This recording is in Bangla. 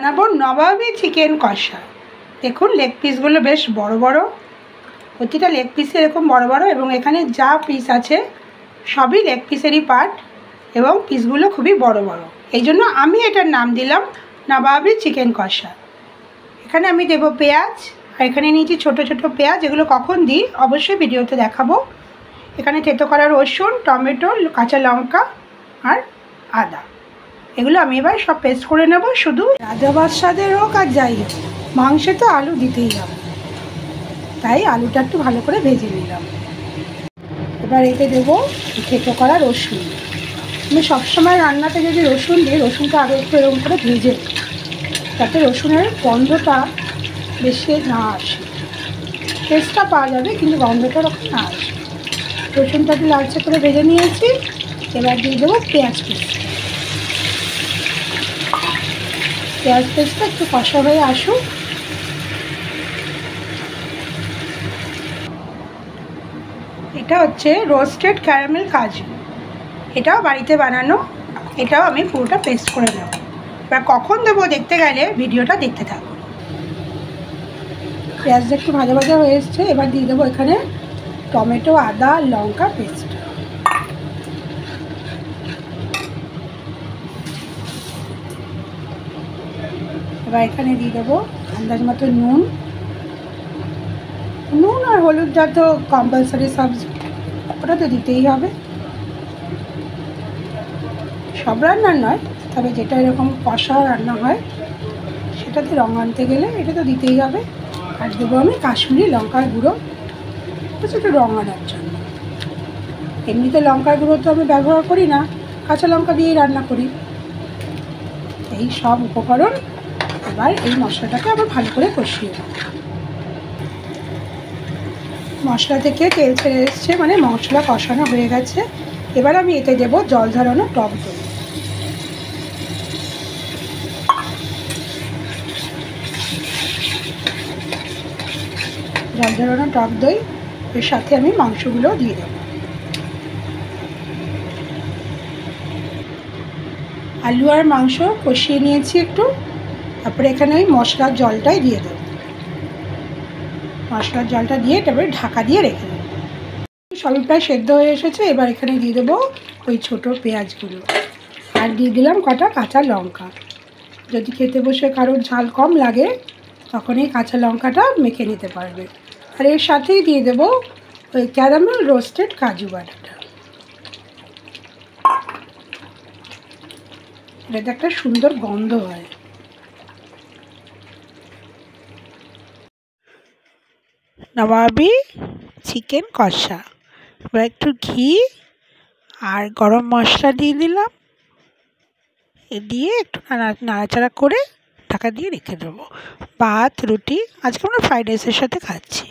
বানাবো নবাবী চিকেন কষা। দেখুন লেগ পিসগুলো বেশ বড় বড়, প্রতিটা লেগ পিসে এরকম বড় বড়, এবং এখানে যা পিস আছে সবই লেগ পিসেরই পার্ট, এবং পিসগুলো খুবই বড় বড়। এই জন্য আমি এটার নাম দিলাম নবাবী চিকেন কষা। এখানে আমি দেবো পেঁয়াজ, আর এখানে নিয়েছি ছোট ছোট পেঁয়াজ। এগুলো কখন দিই অবশ্যই ভিডিওতে দেখাবো। এখানে থেতো করা রসুন, টমেটো, কাঁচা লঙ্কা আর আদা, এগুলো আমি এবার সব পেস্ট করে নেব। শুধু রাজা বাদশাদের হোক আর যাই হোক, মাংসে তো আলু দিতেই হবে, তাই আলুটা একটু ভালো করে ভেজে নিলাম। এবার এতে দেবো থেতো করা রসুন। আমি সবসময় রান্নাতে যদি রসুন দিই, রসুনটা আরও একটু এরকম করে ভেজে, যাতে রসুনের গন্ধটা বেশি না আসে। টেস্টটা পাওয়া যাবে কিন্তু গন্ধটা ওরকম না আসে। রসুনটা একটু লালচে করে ভেজে নিয়েছি। এবার দিয়ে দেবো পেঁয়াজ পেস্ট। পেঁয়াজ পেস্টটা একটু কষা হয়ে আসুক। এটা হচ্ছে রোস্টেড ক্যারামেল কাজু, এটাও বাড়িতে বানানো। এটাও আমি পুরোটা পেস্ট করে নেব। এবার কখন দেবো দেখতে গেলে ভিডিওটা দেখতে থাকুন। পেঁয়াজটা একটু ভাজা ভাজা হয়ে এসছে। এবার দিয়ে দেবো এখানে টমেটো, আদা, লঙ্কা পেস্ট। এবার এখানে দিয়ে দেবো আন্দাজ মতো নুন। নুন আর হলুদটা তো কম্পালসারি সবজি, ওটা তো দিতেই হবে। সব রান্নার নয়, তবে যেটা এরকম কষা রান্না হয় সেটাতে রঙ আনতে গেলে এটা তো দিতেই হবে। আর দেবো আমি কাশ্মীরি লঙ্কার গুঁড়ো, একটু রঙ আনার জন্য। এমনিতে লঙ্কার গুঁড়ো তো আমি ব্যবহার করি না, কাঁচা লঙ্কা দিয়েই রান্না করি। এই সব উপকরণ এবার এই মশলাটাকে আবার ভালো করে কষিয়ে নেব। মশলা থেকে তেল ছেড়ে এসছে, মানে মশলা কষানো হয়ে গেছে। এবার আমি এতে দেবো জল ঝরানো টক দই। জল ঝরানো টক দই এর সাথে আমি মাংসগুলো দিয়ে দেবো। আলু আর মাংস কষিয়ে নিয়েছি একটু, তারপরে এখানে ওই মশলার জলটাই দিয়ে দেবো। মশলার জলটা দিয়ে তারপরে ঢাকা দিয়ে রেখে দেবো। সবই প্রায় সেদ্ধ হয়ে এসেছে। এবার এখানে দিয়ে দেবো ওই ছোটো পেঁয়াজগুলো, আর দিয়ে দিলাম কটা কাঁচা লঙ্কা। যদি খেতে বসে কারোর ঝাল কম লাগে তখন এই কাঁচা লঙ্কাটা মেখে নিতে পারবে। আর এর সাথেই দিয়ে দেবো ওই ক্যারামেল রোস্টেড কাজু বাটাটা। এটাতে একটা সুন্দর গন্ধ হয়। নবাবী চিকেন কষা। এবার একটু ঘি আর গরম মশলা দিয়ে দিলাম, দিয়ে একটু নাড়াচাড়া করে ঢাকা দিয়ে রেখে দেবো। ভাত, রুটি, আজকে আমরা ফ্রাইড রাইসের সাথে খাচ্ছি।